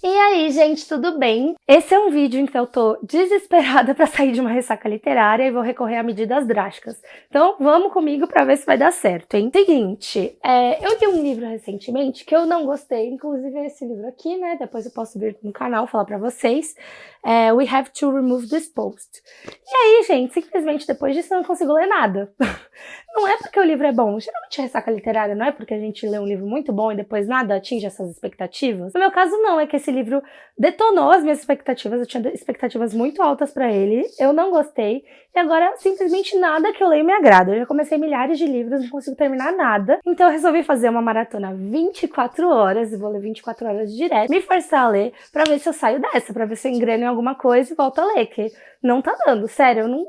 E aí, gente, tudo bem? Esse é um vídeo em que eu tô desesperada pra sair de uma ressaca literária e vou recorrer a medidas drásticas. Então, vamos comigo pra ver se vai dar certo, hein? Seguinte, eu li um livro recentemente que eu não gostei, inclusive esse livro aqui, né? Depois eu posso vir no canal falar pra vocês. We Have to Remove This Post. E aí, gente, simplesmente depois disso eu não consigo ler nada. Não é porque o livro é bom. Geralmente ressaca literária não é porque a gente lê um livro muito bom e depois nada atinge essas expectativas. No meu caso não, é que esse livro detonou as minhas expectativas. Eu tinha expectativas muito altas pra ele, eu não gostei e agora simplesmente nada que eu leio me agrada. Eu já comecei milhares de livros, não consigo terminar nada. Então eu resolvi fazer uma maratona 24 horas e vou ler 24 horas direto, me forçar a ler pra ver se eu saio dessa, pra ver se eu engreno em alguma coisa e volto a ler, que não tá dando, sério, eu não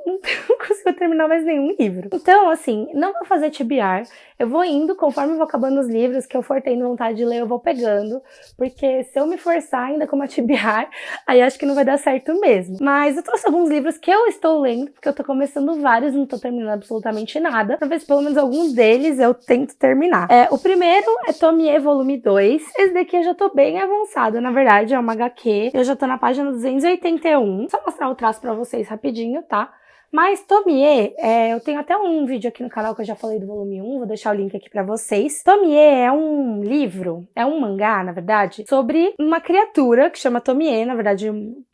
consigo terminar mais nenhum livro. Então, assim, não vou fazer TBR, eu vou indo, conforme eu vou acabando os livros que eu for tendo vontade de ler, eu vou pegando, porque se eu me forçar ainda com uma TBR, aí acho que não vai dar certo mesmo. Mas eu trouxe alguns livros que eu estou lendo, porque eu tô começando vários, não tô terminando absolutamente nada, pra ver se pelo menos alguns deles eu tento terminar. O primeiro é Tomie Volume 2, esse daqui eu já tô bem avançado, na verdade, é uma HQ, eu já tô na página 281, só mostrar o traço pra vocês rapidinho, tá? Mas Tomie, eu tenho até um vídeo aqui no canal que eu já falei do volume 1, vou deixar o link aqui pra vocês. Tomie é um livro, é um mangá, na verdade, sobre uma criatura que chama Tomie, na verdade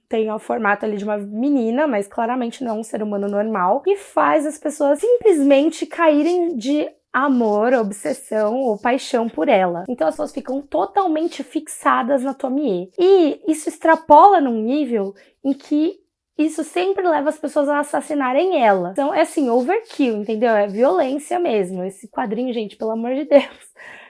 tem o formato ali de uma menina, mas claramente não é um ser humano normal, e faz as pessoas simplesmente caírem de amor, obsessão ou paixão por ela. Então as pessoas ficam totalmente fixadas na Tomie. E isso extrapola num nível em que isso sempre leva as pessoas a assassinarem ela. Então é assim, overkill, entendeu? É violência mesmo. Esse quadrinho, gente, pelo amor de Deus.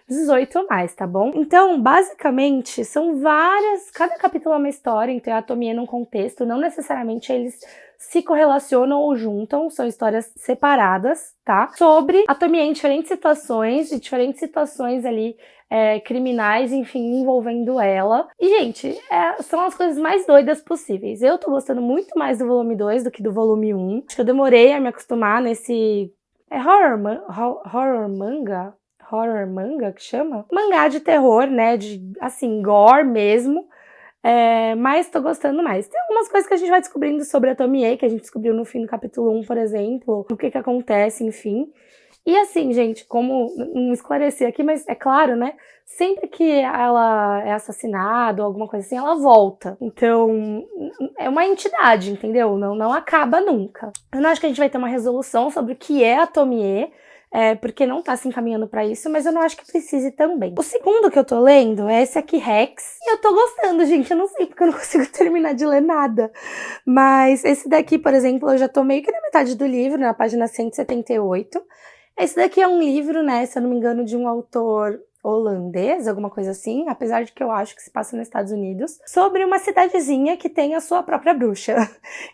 18 ou mais, tá bom? Então, basicamente, são várias... Cada capítulo é uma história, então a Tomie num contexto, não necessariamente eles se correlacionam ou juntam, são histórias separadas, tá? Sobre a Tomie em diferentes situações ali criminais, enfim, envolvendo ela. E, gente, são as coisas mais doidas possíveis. Eu tô gostando muito mais do volume 2 do que do volume 1. Acho que eu demorei a me acostumar nesse... horror manga? Horror manga que chama? Mangá de terror, né? De, assim, gore mesmo. Mas tô gostando mais. Tem algumas coisas que a gente vai descobrindo sobre a Tomie, que a gente descobriu no fim do capítulo 1, por exemplo. O que acontece, enfim. E assim, gente, como não esclarecer aqui, mas é claro, né? Sempre que ela é assassinada ou alguma coisa assim, ela volta. Então, é uma entidade, entendeu? Não acaba nunca. Eu não acho que a gente vai ter uma resolução sobre o que é a Tomie, porque não tá se encaminhando pra isso, mas eu não acho que precise também. O segundo que eu tô lendo é esse aqui, Rex, e eu tô gostando, gente, eu não sei porque eu não consigo terminar de ler nada, mas esse daqui, por exemplo, eu já tô meio que na metade do livro, na página 178. Esse daqui é um livro, né, se eu não me engano, de um autor holandês, alguma coisa assim, apesar de que eu acho que se passa nos Estados Unidos, sobre uma cidadezinha que tem a sua própria bruxa.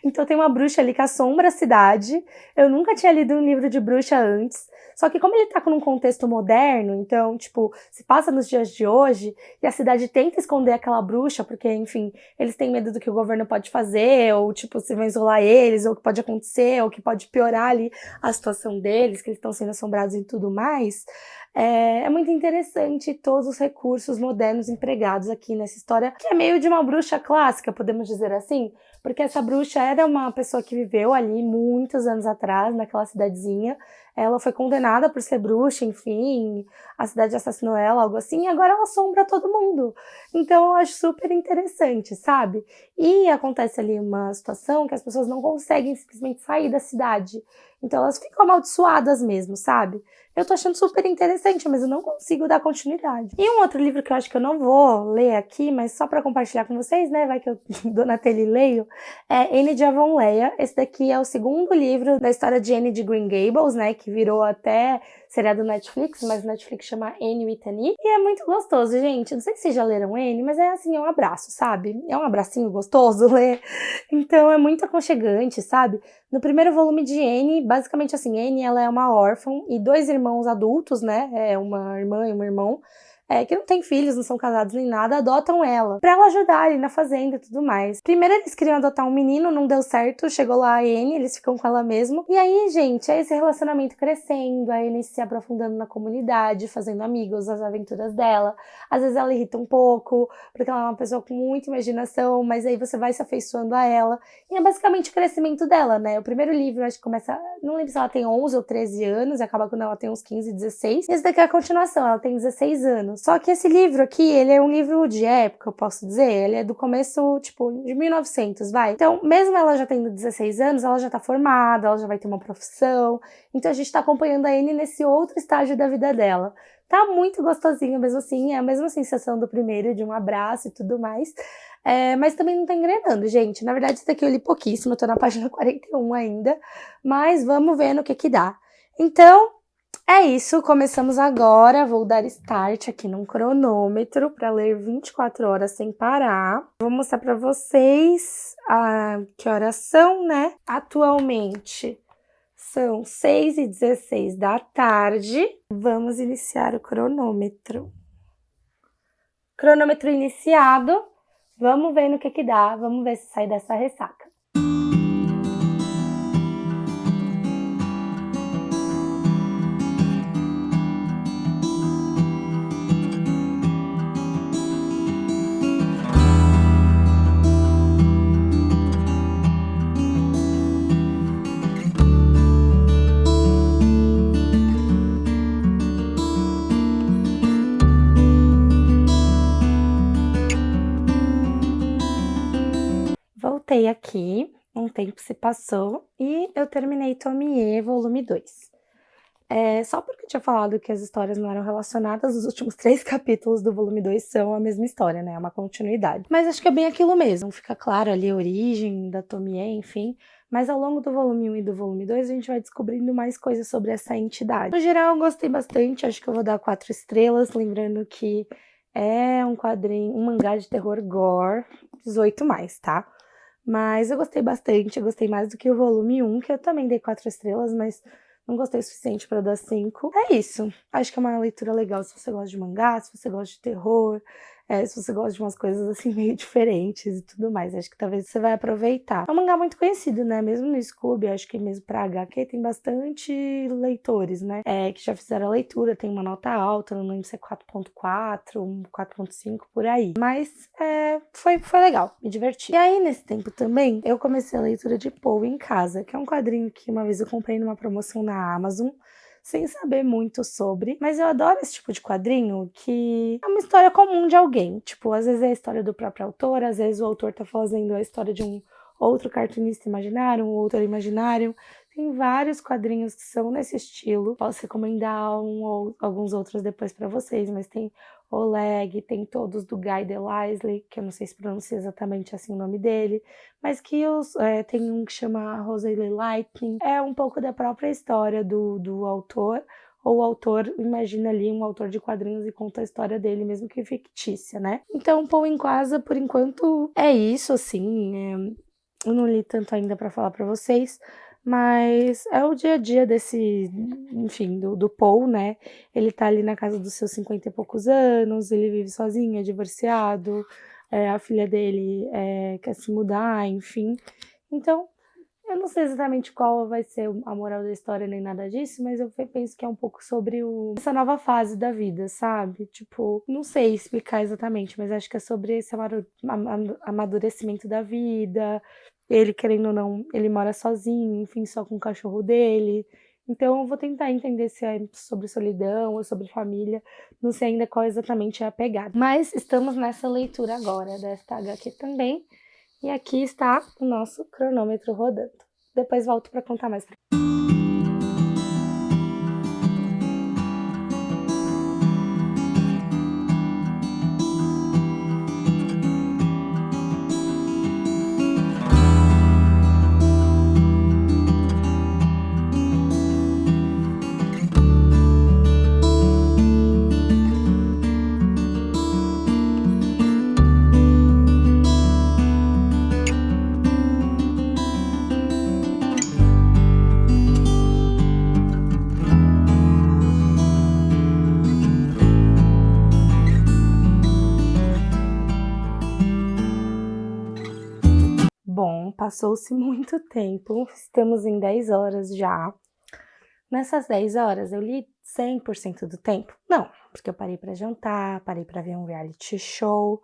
Então tem uma bruxa ali que assombra a cidade. Eu nunca tinha lido um livro de bruxa antes, só que como ele tá com um contexto moderno, então, tipo, se passa nos dias de hoje, e a cidade tenta esconder aquela bruxa, porque, enfim, eles têm medo do que o governo pode fazer, ou, tipo, se vai isolar eles, ou o que pode acontecer, ou que pode piorar ali a situação deles, que eles estão sendo assombrados e tudo mais. É muito interessante todos os recursos modernos empregados aqui nessa história, que é meio de uma bruxa clássica, podemos dizer assim, porque essa bruxa era uma pessoa que viveu ali muitos anos atrás, naquela cidadezinha. Ela foi condenada por ser bruxa, enfim, a cidade assassinou ela, algo assim, e agora ela assombra todo mundo. Então eu acho super interessante, sabe? E acontece ali uma situação que as pessoas não conseguem simplesmente sair da cidade. Então elas ficam amaldiçoadas mesmo, sabe? Eu tô achando super interessante, mas eu não consigo dar continuidade. E um outro livro que eu acho que eu não vou ler aqui, mas só pra compartilhar com vocês, né? Vai que eu dou na tela e leio. É Anne de Avonlea. Esse daqui é o segundo livro da história de Anne de Green Gables, né? Que virou até seriado Netflix, mas o Netflix chama Anne with an E. E é muito gostoso, gente. Não sei se vocês já leram Anne, mas é assim, é um abraço, sabe? É um abracinho gostoso ler. Então é muito aconchegante, sabe? No primeiro volume de Anne, basicamente assim, Anne ela é uma órfã e dois irmãos adultos, né? É uma irmã e um irmão. que não tem filhos, não são casados nem nada, adotam ela, pra ela ajudar ali na fazenda e tudo mais. Primeiro eles queriam adotar um menino, não deu certo, chegou lá a Anne, eles ficam com ela mesmo. E aí, gente, é esse relacionamento crescendo, a Anne se aprofundando na comunidade, fazendo amigos, as aventuras dela. Às vezes ela irrita um pouco, porque ela é uma pessoa com muita imaginação, mas aí você vai se afeiçoando a ela. E é basicamente o crescimento dela, né? O primeiro livro, acho que começa, não lembro se ela tem 11 ou 13 anos, e acaba quando ela tem uns 15, 16. E esse daqui é a continuação, ela tem 16 anos. Só que esse livro aqui, ele é um livro de época, eu posso dizer, ele é do começo, tipo, de 1900, vai. Então, mesmo ela já tendo 16 anos, ela já tá formada, ela já vai ter uma profissão. Então a gente tá acompanhando a Anne nesse outro estágio da vida dela. Tá muito gostosinho mesmo assim, é a mesma sensação do primeiro, de um abraço e tudo mais. Mas também não tá engrenando, gente. Na verdade, isso daqui eu li pouquíssimo, eu tô na página 41 ainda. Mas vamos ver no que dá. Então, é isso, começamos agora. Vou dar start aqui num cronômetro para ler 24 horas sem parar. Vou mostrar para vocês que horas são, né? Atualmente são 6h16 da tarde. Vamos iniciar o cronômetro. Cronômetro iniciado. Vamos ver no que dá. Vamos ver se sai dessa ressaca. Voltei aqui, um tempo se passou e eu terminei Tomie, volume 2. Só porque eu tinha falado que as histórias não eram relacionadas, os últimos 3 capítulos do volume 2 são a mesma história, né? É uma continuidade. Mas acho que é bem aquilo mesmo, fica claro ali a origem da Tomie, enfim. Mas ao longo do volume 1 e do volume 2 a gente vai descobrindo mais coisas sobre essa entidade. No geral, eu gostei bastante, acho que eu vou dar 4 estrelas, lembrando que é um quadrinho, um mangá de terror gore, 18+, tá? Mas eu gostei bastante, eu gostei mais do que o volume 1, que eu também dei 4 estrelas, mas não gostei o suficiente para dar 5. É isso, acho que é uma leitura legal se você gosta de mangá, se você gosta de terror, se você gosta de umas coisas assim meio diferentes e tudo mais, acho que talvez você vai aproveitar. É um mangá muito conhecido, né, mesmo no Scooby, acho que mesmo pra HQ tem bastante leitores, né, que já fizeram a leitura, tem uma nota alta, não lembro se é 4.4, 4.5, por aí. Mas foi legal, me diverti. E aí, nesse tempo também, eu comecei a leitura de Poe em Casa, que é um quadrinho que uma vez eu comprei numa promoção na Amazon, sem saber muito sobre, mas eu adoro esse tipo de quadrinho que é uma história comum de alguém, tipo, às vezes é a história do próprio autor, às vezes o autor tá fazendo a história de um outro cartunista imaginário, um autor imaginário. Tem vários quadrinhos que são nesse estilo, posso recomendar alguns outros depois pra vocês, mas tem Oleg, tem todos do Guy Delisle, que eu não sei se pronuncia exatamente assim o nome dele, mas que tem um que chama Rosalie Lightning, é um pouco da própria história do autor, ou o autor imagina ali um autor de quadrinhos e conta a história dele, mesmo que fictícia, né? Então, Poe em Casa, por enquanto, é isso, assim, eu não li tanto ainda pra falar pra vocês, mas é o dia a dia desse, enfim, do Poe, né? Ele tá ali na casa dos seus 50 e poucos anos, ele vive sozinho, é divorciado, a filha dele quer se mudar, enfim. Então, eu não sei exatamente qual vai ser a moral da história nem nada disso, mas eu penso que é um pouco sobre essa nova fase da vida, sabe? Tipo, não sei explicar exatamente, mas acho que é sobre esse amadurecimento da vida. Ele, querendo ou não, ele mora sozinho, enfim, só com o cachorro dele. Então eu vou tentar entender se é sobre solidão ou sobre família. Não sei ainda qual exatamente é a pegada. Mas estamos nessa leitura agora desta HQ também. E aqui está o nosso cronômetro rodando. Depois volto para contar mais pra Então, passou-se muito tempo, estamos em 10 horas já. Nessas 10 horas, eu li 100% do tempo? Não, porque eu parei para jantar, parei para ver um reality show,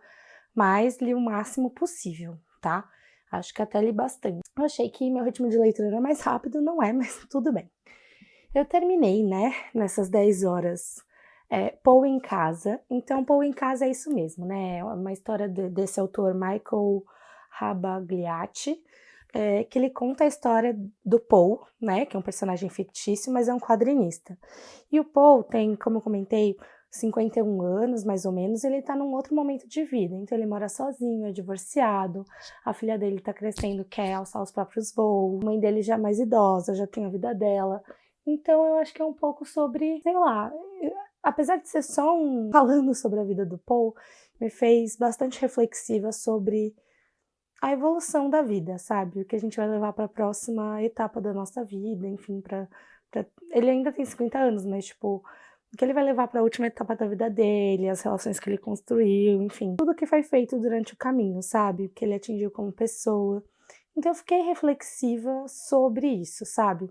mas li o máximo possível, tá? Acho que até li bastante. Eu achei que meu ritmo de leitura era mais rápido, não é, mas tudo bem. Eu terminei, né, nessas 10 horas, Poe em Casa. Então, Poe em Casa é isso mesmo, né? É uma história desse autor, Michael Rabagliati, que ele conta a história do Poe, né, que é um personagem fictício, mas é um quadrinista. E o Poe tem, como eu comentei, 51 anos, mais ou menos, e ele tá num outro momento de vida. Então, ele mora sozinho, é divorciado, a filha dele tá crescendo, quer alçar os próprios voos, a mãe dele já é mais idosa, já tem a vida dela. Então, eu acho que é um pouco sobre, sei lá, apesar de ser só falando sobre a vida do Poe, me fez bastante reflexiva sobre a evolução da vida, sabe? O que a gente vai levar para a próxima etapa da nossa vida, enfim, ele ainda tem 50 anos, mas tipo, o que ele vai levar para a última etapa da vida dele, as relações que ele construiu, enfim, tudo que foi feito durante o caminho, sabe? O que ele atingiu como pessoa. Então eu fiquei reflexiva sobre isso, sabe?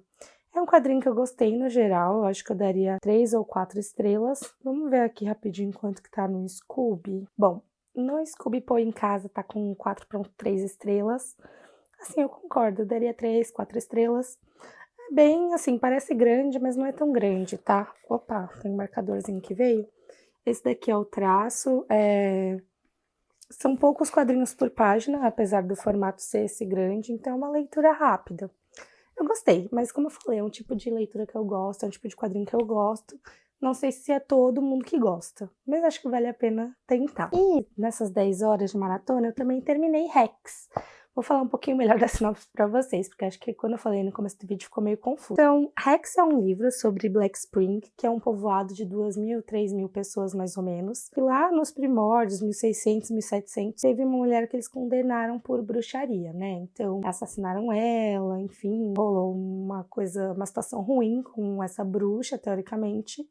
É um quadrinho que eu gostei no geral, eu acho que eu daria 3 ou 4 estrelas. Vamos ver aqui rapidinho quanto que tá no Scooby. Bom, no Scooby Pô em Casa tá com 4,3 estrelas. Assim, eu concordo, eu daria 3, 4 estrelas. É bem, assim, parece grande, mas não é tão grande, tá? Opa, tem um marcadorzinho que veio. Esse daqui é o traço, são poucos quadrinhos por página, apesar do formato ser esse grande, então é uma leitura rápida. Eu gostei, mas como eu falei, é um tipo de leitura que eu gosto, é um tipo de quadrinho que eu gosto. Não sei se é todo mundo que gosta, mas acho que vale a pena tentar. E nessas 10 horas de maratona, eu também terminei Rex. Vou falar um pouquinho melhor da sinopse para vocês, porque acho que quando eu falei no começo do vídeo ficou meio confuso. Então, Rex é um livro sobre Black Spring, que é um povoado de 2.000, 3.000 pessoas mais ou menos. E lá nos primórdios, 1600, 1700, teve uma mulher que eles condenaram por bruxaria, né? Então, assassinaram ela, enfim, rolou uma situação ruim com essa bruxa, teoricamente.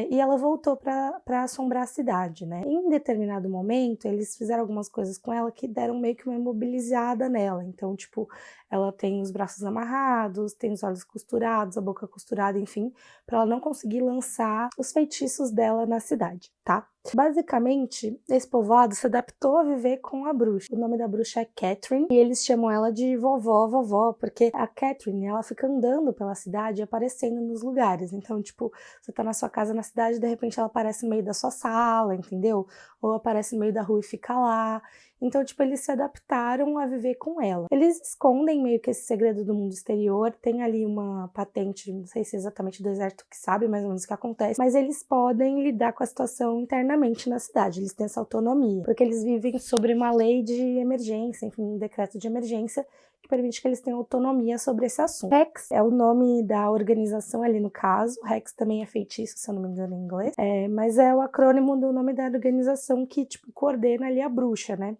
E ela voltou para assombrar a cidade, né? Em determinado momento, eles fizeram algumas coisas com ela que deram meio que uma imobilizada nela. Então, tipo, ela tem os braços amarrados, tem os olhos costurados, a boca costurada, enfim, para ela não conseguir lançar os feitiços dela na cidade, tá? Basicamente, esse povoado se adaptou a viver com a bruxa. O nome da bruxa é Catherine e eles chamam ela de vovó, porque a Catherine, ela fica andando pela cidade e aparecendo nos lugares. Então, tipo, você tá na sua casa na cidade, de repente ela aparece no meio da sua sala, entendeu? Ou aparece no meio da rua e fica lá. Então, tipo, eles se adaptaram a viver com ela. Eles escondem meio que esse segredo do mundo exterior, tem ali uma patente, não sei se é exatamente do exército que sabe mais ou menos o que acontece, mas eles podem lidar com a situação internamente na cidade, eles têm essa autonomia, porque eles vivem sobre uma lei de emergência, enfim, um decreto de emergência, que permite que eles tenham autonomia sobre esse assunto. Rex é o nome da organização ali no caso, Rex também é feitiço, se eu não me engano em inglês, mas é o acrônimo do nome da organização que, tipo, coordena ali a bruxa, né?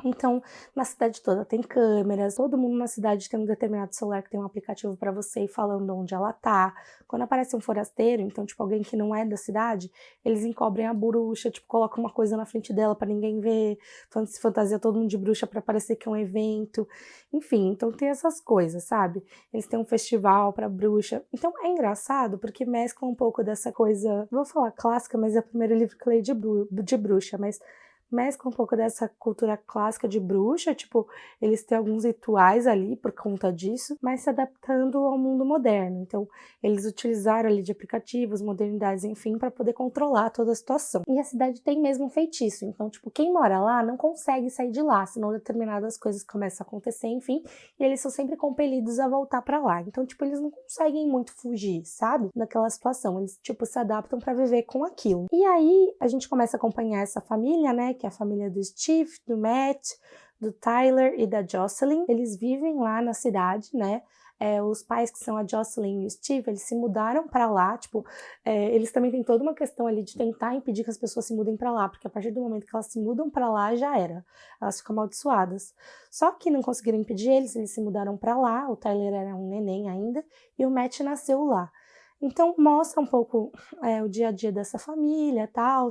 Então, na cidade toda tem câmeras, todo mundo na cidade tem um determinado celular que tem um aplicativo para você ir falando onde ela tá. Quando aparece um forasteiro, então, tipo, alguém que não é da cidade, eles encobrem a bruxa, tipo, colocam uma coisa na frente dela para ninguém ver, se fantasia todo mundo de bruxa para parecer que é um evento. Enfim, então tem essas coisas, sabe? Eles têm um festival para bruxa. Então, é engraçado porque mescla um pouco dessa coisa, vou falar clássica, mas é o primeiro livro que eu leio de bruxa, mas mescla um pouco dessa cultura clássica de bruxa, tipo, eles têm alguns rituais ali por conta disso, mas se adaptando ao mundo moderno. Então, eles utilizaram ali de aplicativos, modernidades, enfim, para poder controlar toda a situação. E a cidade tem mesmo um feitiço, então, tipo, quem mora lá não consegue sair de lá, senão determinadas coisas começam a acontecer, enfim, e eles são sempre compelidos a voltar para lá. Então, tipo, eles não conseguem muito fugir, sabe? Daquela situação. Eles, tipo, se adaptam para viver com aquilo. E aí, a gente começa a acompanhar essa família, né? Que é a família do Steve, do Matt, do Tyler e da Jocelyn. Eles vivem lá na cidade, né? Os pais, que são a Jocelyn e o Steve, eles se mudaram para lá, tipo, eles também têm toda uma questão ali de tentar impedir que as pessoas se mudem para lá, porque a partir do momento que elas se mudam para lá, já era, elas ficam amaldiçoadas. Só que não conseguiram impedir eles se mudaram para lá, o Tyler era um neném ainda, e o Matt nasceu lá. Então, mostra um pouco o dia a dia dessa família e tal.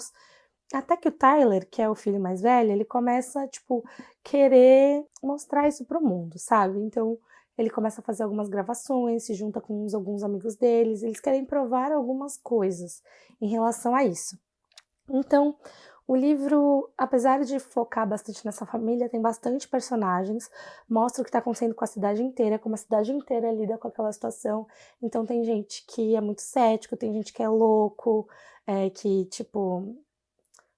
Até que o Tyler, que é o filho mais velho, ele começa, tipo, querer mostrar isso pro mundo, sabe? Então, ele começa a fazer algumas gravações, se junta com alguns amigos deles, eles querem provar algumas coisas em relação a isso. Então, o livro, apesar de focar bastante nessa família, tem bastante personagens, mostra o que está acontecendo com a cidade inteira, como a cidade inteira lida com aquela situação. Então, tem gente que é muito cético, tem gente que é louco, que, tipo,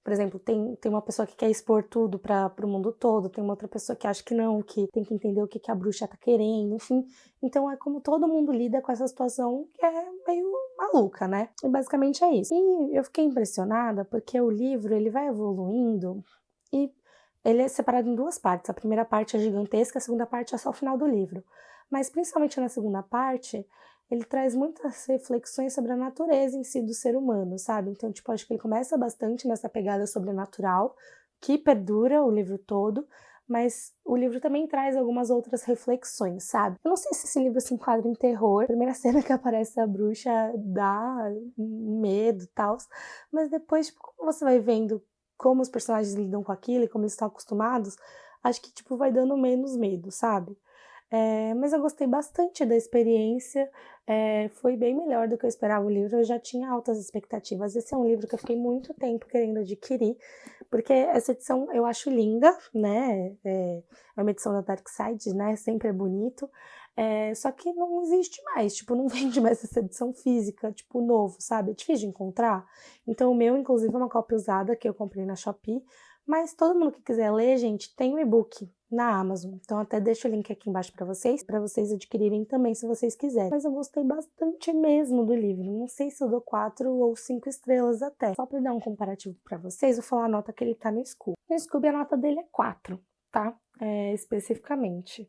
por exemplo, tem uma pessoa que quer expor tudo para o mundo todo, tem uma outra pessoa que acha que não, que tem que entender o que, que a bruxa tá querendo, enfim. Então é como todo mundo lida com essa situação que é meio maluca, né? E basicamente é isso. E eu fiquei impressionada porque o livro ele vai evoluindo e ele é separado em duas partes. A primeira parte é gigantesca, a segunda parte é só o final do livro. Mas principalmente na segunda parte, ele traz muitas reflexões sobre a natureza em si do ser humano, sabe? Então, tipo, acho que ele começa bastante nessa pegada sobrenatural, que perdura o livro todo, mas o livro também traz algumas outras reflexões, sabe? Eu não sei se esse livro se enquadra em terror. A primeira cena que aparece a bruxa dá medo e tal, mas depois, tipo, como você vai vendo como os personagens lidam com aquilo e como eles estão acostumados, acho que, tipo, vai dando menos medo, sabe? Mas eu gostei bastante da experiência, foi bem melhor do que eu esperava o livro, eu já tinha altas expectativas. Esse é um livro que eu fiquei muito tempo querendo adquirir, porque essa edição eu acho linda, né? É uma edição da Dark Side, né? Sempre é bonito, só que não existe mais, tipo, não vende mais essa edição física, tipo, novo, sabe? É difícil de encontrar. Então o meu, inclusive, é uma cópia usada que eu comprei na Shopee, mas todo mundo que quiser ler, gente, tem o e-book na Amazon. Então até deixo o link aqui embaixo para vocês adquirirem também se vocês quiserem. Mas eu gostei bastante mesmo do livro. Não sei se eu dou 4 ou 5 estrelas até. Só para dar um comparativo para vocês, vou falar a nota que ele tá no Scooby. No Scooby a nota dele é 4, tá? Especificamente.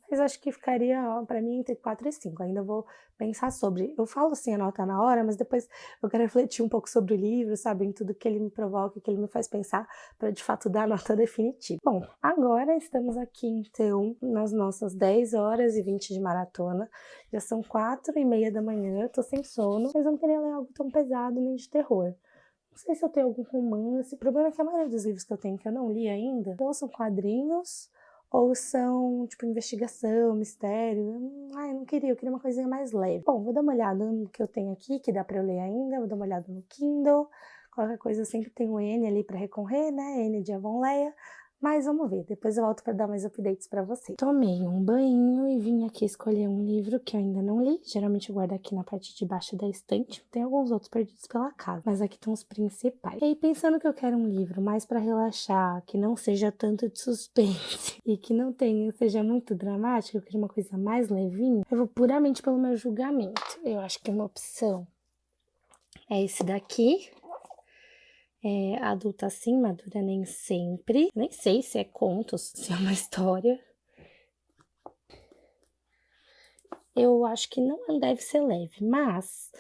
Mas acho que ficaria, para mim, entre 4 e 5. Ainda vou pensar sobre. Eu falo assim a nota na hora, mas depois eu quero refletir um pouco sobre o livro, sabe? Em tudo que ele me provoca, que ele me faz pensar, para de fato dar a nota definitiva. Bom, agora estamos aqui, então, nas nossas 10 horas e 20 de maratona. Já são 4:30 da manhã, eu tô sem sono, mas eu não queria ler algo tão pesado nem de terror. Não sei se eu tenho algum romance. O problema é que a maioria dos livros que eu tenho que eu não li ainda, ou são quadrinhos, ou são, tipo, investigação, mistério. Eu não queria, eu queria uma coisinha mais leve. Bom, vou dar uma olhada no que eu tenho aqui, que dá pra eu ler ainda, vou dar uma olhada no Kindle. Qualquer coisa eu sempre tenho o N ali pra recorrer, né? N de Avonlea. Mas vamos ver, depois eu volto para dar mais updates para vocês. Tomei um banho e vim aqui escolher um livro que eu ainda não li. Geralmente eu guardo aqui na parte de baixo da estante. Tem alguns outros perdidos pela casa, mas aqui estão os principais. E aí, pensando que eu quero um livro mais para relaxar, que não seja tanto de suspense e que não tenha, seja muito dramático, eu queria uma coisa mais levinha, eu vou puramente pelo meu julgamento. Eu acho que uma opção é esse daqui. Adulta sim, madura nem sempre. Nem sei se é conto, se é uma história. Eu acho que não deve ser leve, mas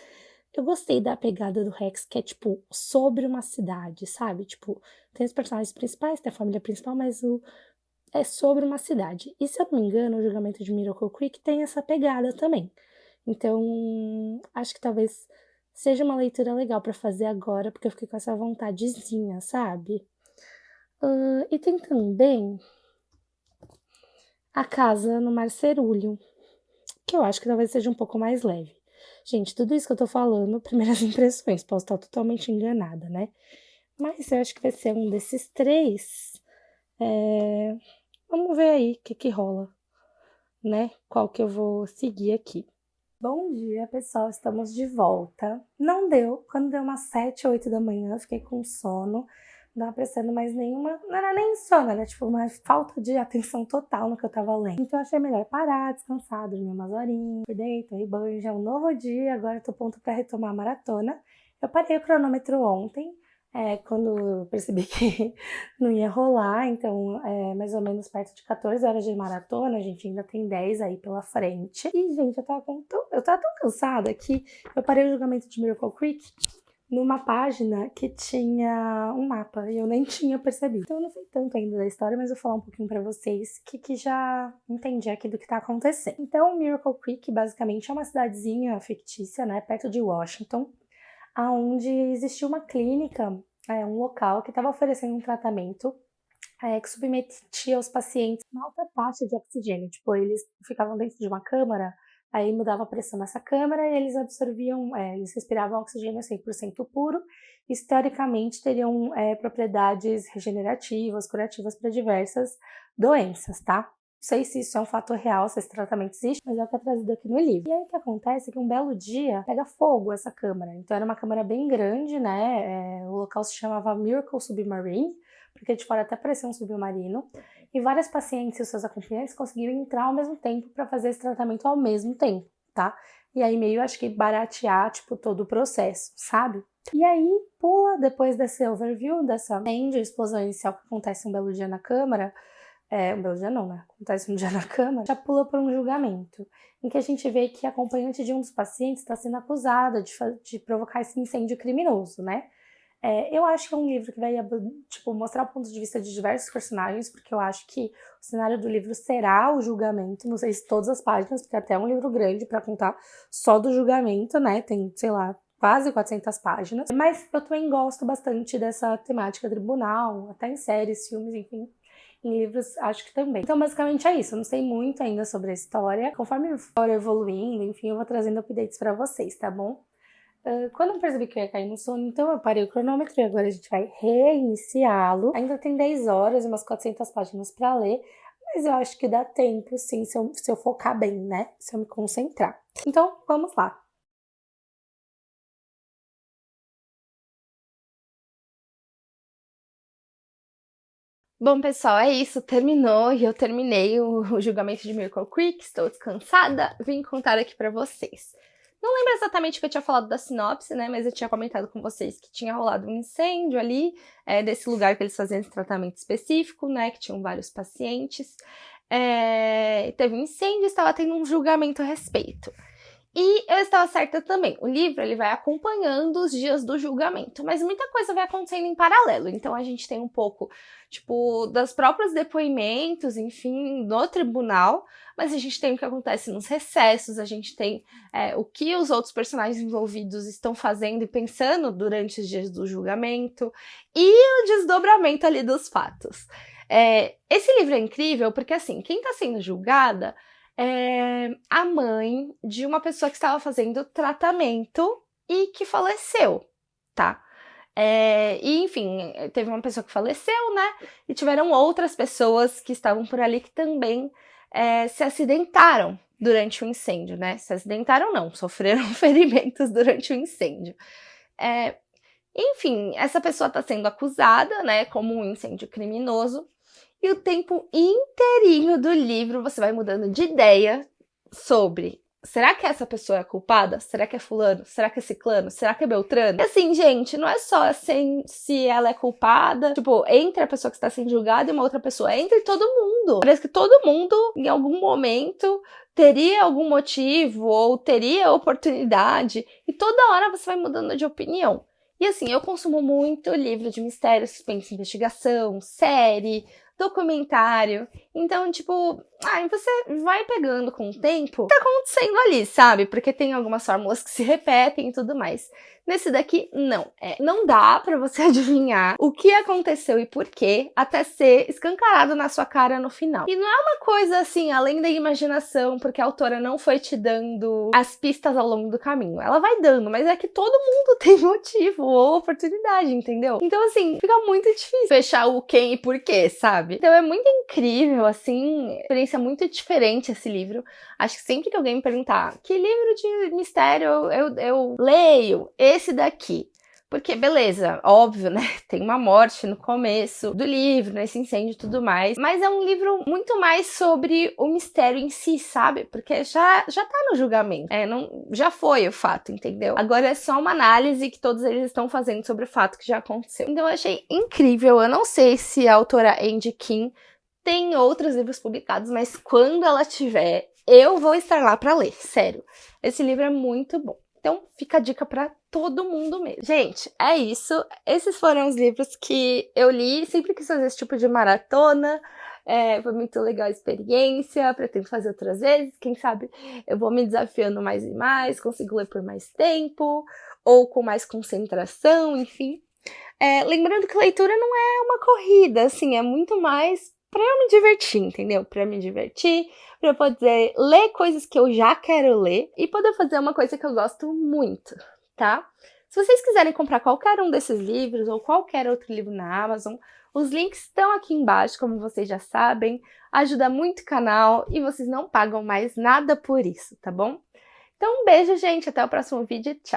eu gostei da pegada do Rex, que é, tipo, sobre uma cidade, sabe? Tipo, tem os personagens principais, tem a família principal, mas é sobre uma cidade. E se eu não me engano, o Julgamento de Miracle Creek tem essa pegada também. Então, acho que talvez seja uma leitura legal para fazer agora, porque eu fiquei com essa vontadezinha, sabe? E tem também A Casa no Mar Cerúleo, que eu acho que talvez seja um pouco mais leve. Gente, tudo isso que eu tô falando, primeiras impressões, posso estar totalmente enganada, né? Mas eu acho que vai ser um desses três. Vamos ver aí o que que rola, né? Qual que eu vou seguir aqui. Bom dia, pessoal, estamos de volta. Não deu, quando deu umas 7, 8 da manhã, eu fiquei com sono, não tava prestando mais nenhuma, não era nem sono, era tipo uma falta de atenção total no que eu tava lendo. Então eu achei melhor parar, descansar, dormir umas horinhas, acordei, tomei banho, já é um novo dia, agora eu tô pronto pra retomar a maratona. Eu parei o cronômetro ontem, quando eu percebi que não ia rolar, então mais ou menos perto de 14 horas de maratona, a gente ainda tem 10 aí pela frente. E, gente, eu tava tão cansada que eu parei o julgamento de Miracle Creek numa página que tinha um mapa e eu nem tinha percebido. Então eu não sei tanto ainda da história, mas eu vou falar um pouquinho pra vocês que já entendi aqui do que tá acontecendo. Então, Miracle Creek basicamente é uma cidadezinha fictícia, né, perto de Washington, aonde existiu uma clínica um local que estava oferecendo um tratamento que submetia os pacientes a uma alta taxa de oxigênio. Tipo, eles ficavam dentro de uma câmara, aí mudava a pressão nessa câmara e eles absorviam, eles respiravam oxigênio 100% puro. Isso, teoricamente, teriam propriedades regenerativas, curativas para diversas doenças, tá? Não sei se isso é um fato real, se esse tratamento existe, mas é o que é trazido aqui no livro. E aí o que acontece é que um belo dia pega fogo essa câmara. Então era uma câmara bem grande, né? O local se chamava Miracle Submarine, porque de fora até parecia um submarino. E várias pacientes e os seus acompanhantes conseguiram entrar ao mesmo tempo para fazer esse tratamento ao mesmo tempo, tá? E aí meio, acho que baratear, tipo, todo o processo, sabe? E aí pula, depois desse overview, dessa explosão inicial que acontece um belo dia na câmara, um belo dia não, né? Acontece um dia na câmara, já pula para um julgamento, em que a gente vê que a acompanhante de um dos pacientes está sendo acusada de provocar esse incêndio criminoso, né? Eu acho que é um livro que vai, tipo, mostrar o ponto de vista de diversos personagens, porque eu acho que o cenário do livro será o julgamento, não sei se todas as páginas, porque até é um livro grande para contar só do julgamento, né? Tem, sei lá, quase 400 páginas. Mas eu também gosto bastante dessa temática tribunal, até em séries, filmes, enfim. Em livros, acho que também. Então, basicamente é isso. Eu não sei muito ainda sobre a história. Conforme for evoluindo, enfim, eu vou trazendo updates para vocês, tá bom? Quando eu percebi que eu ia cair no sono, então eu parei o cronômetro e agora a gente vai reiniciá-lo. Ainda tem 10 horas e umas 400 páginas para ler, mas eu acho que dá tempo, sim, se eu focar bem, né? Se eu me concentrar. Então, vamos lá. Bom, pessoal, é isso. Terminou e eu terminei o julgamento de Miracle Creek. Estou descansada. Vim contar aqui pra vocês. Não lembro exatamente o que eu tinha falado da sinopse, né? Mas eu tinha comentado com vocês que tinha rolado um incêndio ali, desse lugar que eles faziam esse tratamento específico, né? Que tinham vários pacientes. Teve um incêndio e estava tendo um julgamento a respeito. E eu estava certa também. O livro ele vai acompanhando os dias do julgamento, mas muita coisa vai acontecendo em paralelo. Então a gente tem um pouco, tipo, dos próprios depoimentos, enfim, no tribunal, mas a gente tem o que acontece nos recessos, a gente tem o que os outros personagens envolvidos estão fazendo e pensando durante os dias do julgamento e o desdobramento ali dos fatos. Esse livro é incrível porque, assim, quem está sendo julgada a mãe de uma pessoa que estava fazendo tratamento e que faleceu, tá? E enfim, teve uma pessoa que faleceu, né? E tiveram outras pessoas que estavam por ali que também se acidentaram durante o incêndio, né? Se acidentaram não, sofreram ferimentos durante o incêndio. Enfim, essa pessoa está sendo acusada, né, como um incêndio criminoso. E o tempo inteirinho do livro você vai mudando de ideia sobre: será que essa pessoa é culpada? Será que é fulano? Será que é ciclano? Será que é beltrano? E assim, gente, não é só assim, se ela é culpada, tipo, entre a pessoa que está sendo julgada e uma outra pessoa, é entre todo mundo. Parece que todo mundo, em algum momento, teria algum motivo ou teria oportunidade e toda hora você vai mudando de opinião. E assim, eu consumo muito livro de mistério, suspense, investigação, série, documentário. Então, tipo, você vai pegando com o tempo o que tá acontecendo ali, sabe? Porque tem algumas fórmulas que se repetem e tudo mais. Nesse daqui, não. Não dá pra você adivinhar o que aconteceu e por quê até ser escancarado na sua cara no final. E não é uma coisa assim, além da imaginação, porque a autora não foi te dando as pistas ao longo do caminho. Ela vai dando, mas é que todo mundo tem motivo ou oportunidade, entendeu? Então, assim, fica muito difícil fechar o quem e por quê, sabe? Então é muito incrível, assim, experiência muito diferente esse livro. Acho que sempre que alguém me perguntar que livro de mistério eu leio, esse daqui. Porque, beleza, óbvio, né? Tem uma morte no começo do livro, nesse incêndio e tudo mais. Mas é um livro muito mais sobre o mistério em si, sabe? Porque já tá no julgamento. Já foi o fato, entendeu? Agora é só uma análise que todos eles estão fazendo sobre o fato que já aconteceu. Então eu achei incrível. Eu não sei se a autora Andy Kim tem outros livros publicados, mas quando ela tiver, eu vou estar lá para ler. Sério. Esse livro é muito bom. Então, fica a dica para todo mundo mesmo. Gente, é isso. Esses foram os livros que eu li. Sempre quis fazer esse tipo de maratona. Foi muito legal a experiência. Pretendo fazer outras vezes. Quem sabe eu vou me desafiando mais e mais. Consigo ler por mais tempo. Ou com mais concentração, enfim. Lembrando que leitura não é uma corrida, assim, é muito mais pra eu me divertir, entendeu? Pra me divertir, pra eu poder ler coisas que eu já quero ler e poder fazer uma coisa que eu gosto muito, tá? Se vocês quiserem comprar qualquer um desses livros ou qualquer outro livro na Amazon, os links estão aqui embaixo, como vocês já sabem. Ajuda muito o canal e vocês não pagam mais nada por isso, tá bom? Então, um beijo, gente. Até o próximo vídeo. Tchau!